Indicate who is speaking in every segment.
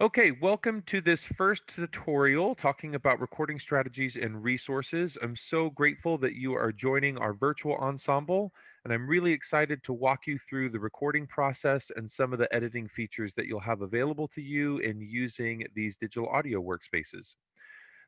Speaker 1: Okay, welcome to this first tutorial talking about recording strategies and resources. I'm so grateful that you are joining our virtual ensemble, and I'm really excited to walk you through the recording process and some of the editing features that you'll have available to you in using these digital audio workspaces.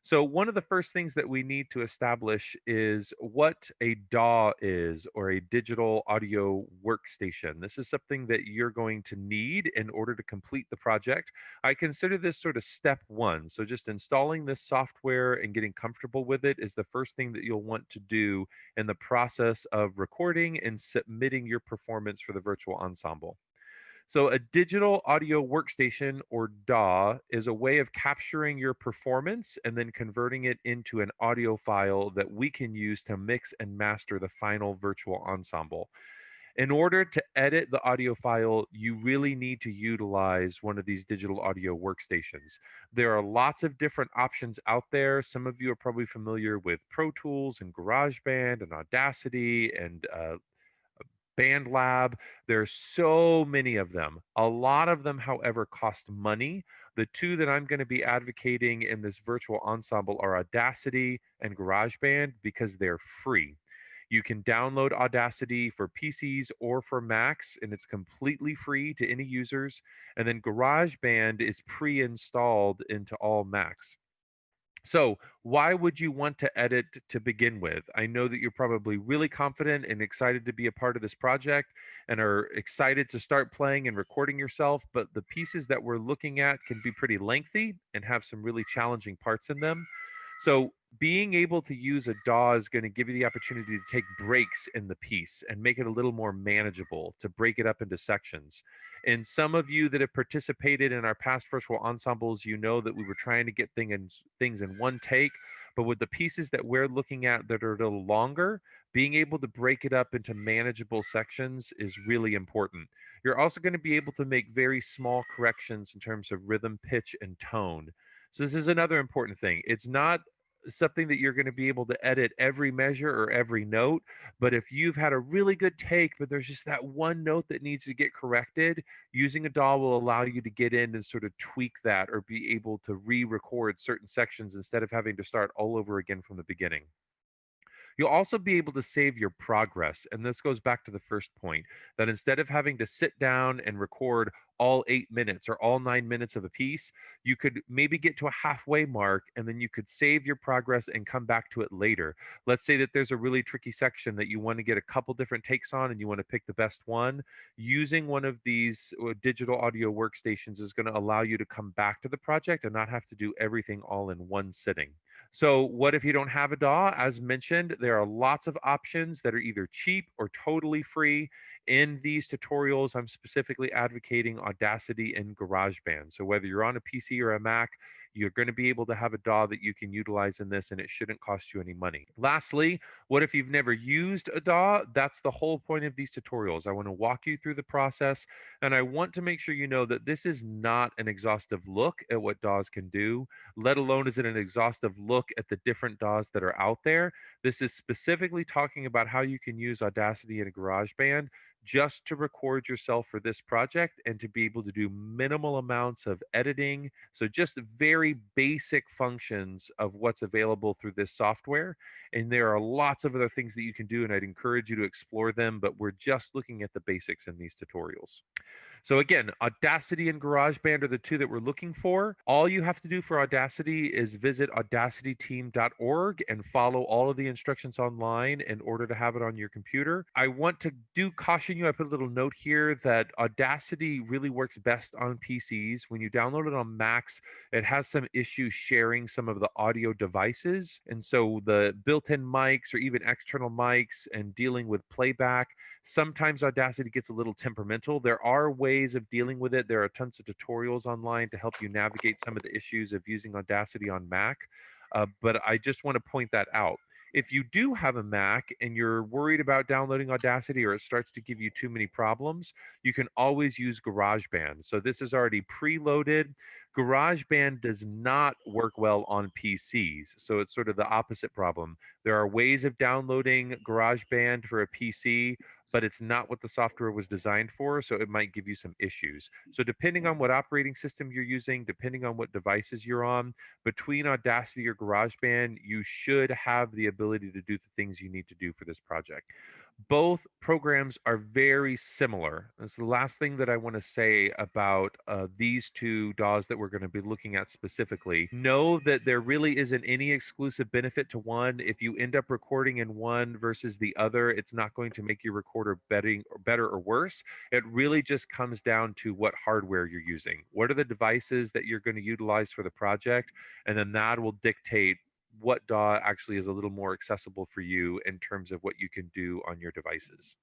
Speaker 1: So, one of the first things that we need to establish is what a DAW is, or a digital audio workstation. This is something that you're going to need in order to complete the project. I consider this sort of step one. So, just installing this software and getting comfortable with it is the first thing that you'll want to do in the process of recording and submitting your performance for the virtual ensemble. So, a digital audio workstation, or DAW, is a way of capturing your performance and then converting it into an audio file that we can use to mix and master the final virtual ensemble. In order to edit the audio file, you really need to utilize one of these digital audio workstations. There are lots of different options out there. Some of you are probably familiar with Pro Tools and GarageBand and Audacity and BandLab. There's so many of them. A lot of them, however, cost money. The two that I'm going to be advocating in this virtual ensemble are Audacity and GarageBand because they're free. You can download Audacity for PCs or for Macs, and it's completely free to any users. And then GarageBand is pre installed into all Macs. So, why would you want to edit to begin with? I know that you're probably really confident and excited to be a part of this project and are excited to start playing and recording yourself, but the pieces that we're looking at can be pretty lengthy and have some really challenging parts in them. So, being able to use a DAW is going to give you the opportunity to take breaks in the piece and make it a little more manageable, to break it up into sections. And some of you that have participated in our past virtual ensembles, you know that we were trying to get things in one take. But with the pieces that we're looking at that are a little longer, being able to break it up into manageable sections is really important. You're also going to be able to make very small corrections in terms of rhythm, pitch, and tone. So, this is another important thing. It's not something that you're going to be able to edit every measure or every note. But if you've had a really good take, but there's just that one note that needs to get corrected, using a DAW will allow you to get in and sort of tweak that or be able to re record certain sections instead of having to start all over again from the beginning. You'll also be able to save your progress. And this goes back to the first point, that instead of having to sit down and record all 8 minutes or all 9 minutes of a piece, you could maybe get to a halfway mark and then you could save your progress and come back to it later. Let's say that there's a really tricky section that you want to get a couple different takes on and you want to pick the best one. Using one of these digital audio workstations is going to allow you to come back to the project and not have to do everything all in one sitting. So, what if you don't have a DAW? As mentioned, there are lots of options that are either cheap or totally free. In these tutorials, I'm specifically advocating Audacity and GarageBand. So, whether you're on a PC or a Mac, you're going to be able to have a DAW that you can utilize in this, and it shouldn't cost you any money. Lastly, what if you've never used a DAW? That's the whole point of these tutorials. I want to walk you through the process, and I want to make sure you know that this is not an exhaustive look at what DAWs can do, let alone is it an exhaustive look at the different DAWs that are out there. This is specifically talking about how you can use Audacity and GarageBand just to record yourself for this project and to be able to do minimal amounts of editing. So, just very basic functions of what's available through this software. And there are lots of other things that you can do, and I'd encourage you to explore them, but we're just looking at the basics in these tutorials. So again, Audacity and GarageBand are the two that we're looking for. All you have to do for Audacity is visit audacityteam.org and follow all of the instructions online in order to have it on your computer. I want to do caution you. I put a little note here that Audacity really works best on PCs. When you download it on Macs, it has some issues sharing some of the audio devices. And so the built-in mics or even external mics and dealing with playback, sometimes Audacity gets a little temperamental. There are ways of dealing with it. There are tons of tutorials online to help you navigate some of the issues of using Audacity on Mac. But I just want to point that out. If you do have a Mac and you're worried about downloading Audacity or it starts to give you too many problems, you can always use GarageBand. So this is already preloaded. GarageBand does not work well on PCs. So it's sort of the opposite problem. There are ways of downloading GarageBand for a PC, but it's not what the software was designed for, so it might give you some issues. So depending on what operating system you're using, depending on what devices you're on, between Audacity or GarageBand, you should have the ability to do the things you need to do for this project. Both programs are very similar. That's the last thing that I want to say about these two DAWs that we're going to be looking at specifically. Know that there really isn't any exclusive benefit to one. If you end up recording in one versus the other, it's not going to make your recorder better or worse. It really just comes down to what hardware you're using. What are the devices that you're going to utilize for the project? And then that will dictate what DAW actually is a little more accessible for you in terms of what you can do on your devices.